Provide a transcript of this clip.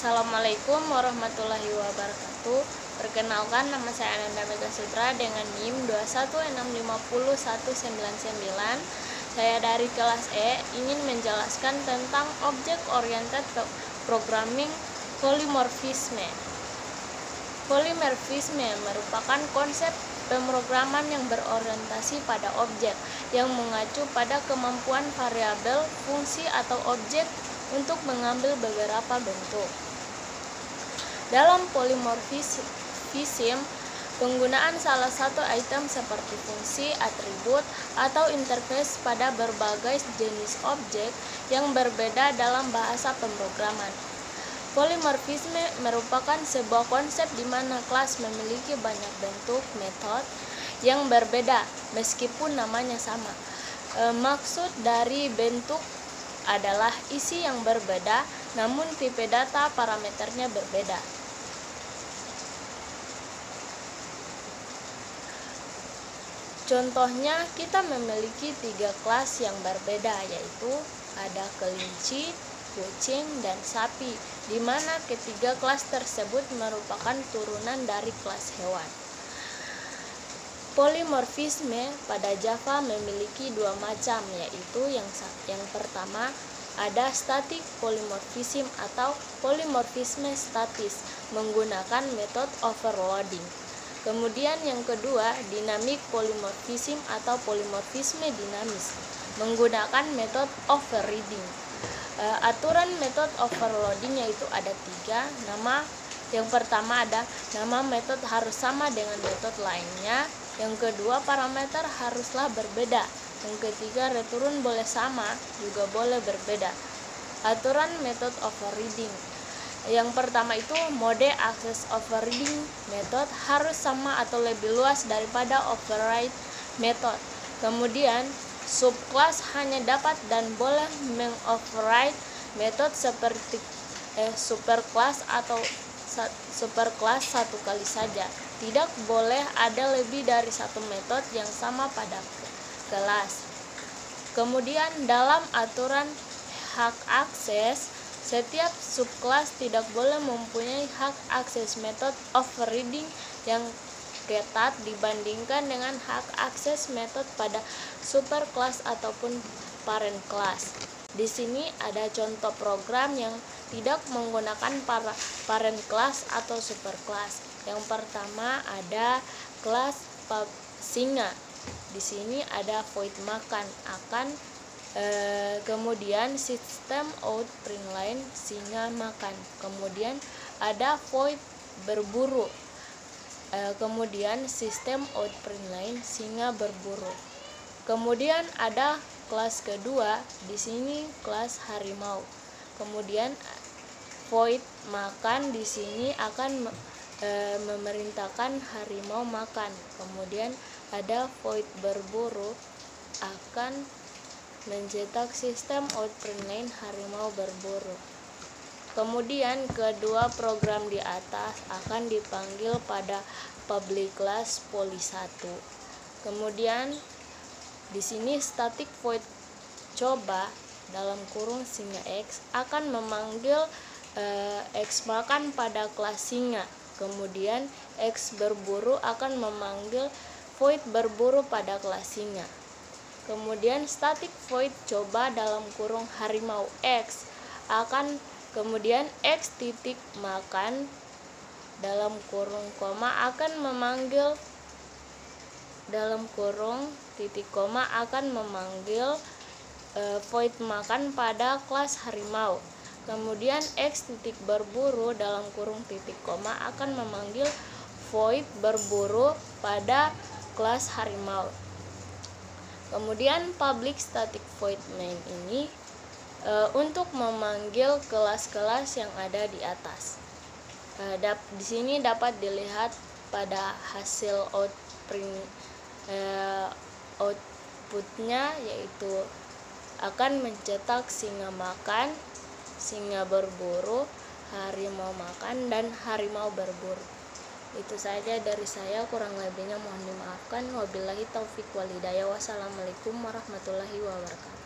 Assalamualaikum warahmatullahi wabarakatuh. Perkenalkan, nama saya Ananda Mega Sutra dengan NIM 216501199. Saya dari kelas E ingin menjelaskan tentang Object Oriented Programming Polymorphisme. Polymorphisme merupakan konsep pemrograman yang berorientasi pada objek yang mengacu pada kemampuan variabel, fungsi, atau objek untuk mengambil beberapa bentuk. Dalam polymorphism, penggunaan salah satu item seperti fungsi, atribut, atau interface pada berbagai jenis objek yang berbeda dalam bahasa pemrograman. Polymorphisme merupakan sebuah konsep di mana kelas memiliki banyak bentuk metode yang berbeda meskipun namanya sama. Maksud dari bentuk adalah isi yang berbeda, namun tipe data parameternya berbeda. Contohnya, kita memiliki 3 kelas yang berbeda, yaitu ada kelinci, kucing, dan sapi, di mana ketiga kelas tersebut merupakan turunan dari kelas hewan. Polymorphisme pada Java memiliki 2 macam, yaitu yang pertama ada static polymorphism atau polymorphisme statis menggunakan metode overloading. Kemudian yang kedua, dynamic polymorphism atau polymorphisme dinamis menggunakan metode overriding. Aturan metode overloading yaitu ada 3. Yang pertama ada nama metode harus sama dengan metode lainnya. Yang kedua, parameter haruslah berbeda. Yang ketiga, return boleh sama, juga boleh berbeda. Aturan metode overriding. Yang pertama itu mode access overriding method harus sama atau lebih luas daripada override method. Kemudian subclass hanya dapat dan boleh mengoverride method seperti superclass atau superclass satu kali saja. Tidak boleh ada lebih dari satu metode yang sama pada kelas. Kemudian dalam aturan hak akses, setiap subclass tidak boleh mempunyai hak akses metode overriding yang ketat dibandingkan dengan hak akses metode pada superclass ataupun parent class. Di sini ada contoh program yang tidak menggunakan parent class atau superclass. Yang pertama ada kelas singa. Di sini ada void makan akan, kemudian sistem out println singa makan. Kemudian ada void berburu. Kemudian sistem out println singa berburu. Kemudian ada kelas kedua, di sini kelas harimau. Kemudian void makan di sini akan memerintahkan harimau makan. Kemudian ada void berburu akan mencetak sistem out println harimau berburu. Kemudian kedua program di atas akan dipanggil pada public class poly1. Kemudian di sini static void coba dalam kurung singa x akan memanggil x makan pada kelas singa. Kemudian x berburu akan memanggil void berburu pada kelas singa. Kemudian static void coba dalam kurung harimau x akan kemudian x titik makan dalam kurung koma akan memanggil dalam kurung titik koma akan memanggil void makan pada kelas harimau. Kemudian x titik berburu dalam kurung titik koma akan memanggil void berburu pada kelas harimau. Kemudian public static void main ini untuk memanggil kelas-kelas yang ada di atas. Di sini dapat dilihat pada hasil outputnya, yaitu akan mencetak singa makan, singa berburu, harimau makan, dan harimau berburu. Itu saja dari saya, kurang lebihnya mohon dimaafkan. Wabillahi taufik walhidayah. Wassalamualaikum warahmatullahi wabarakatuh.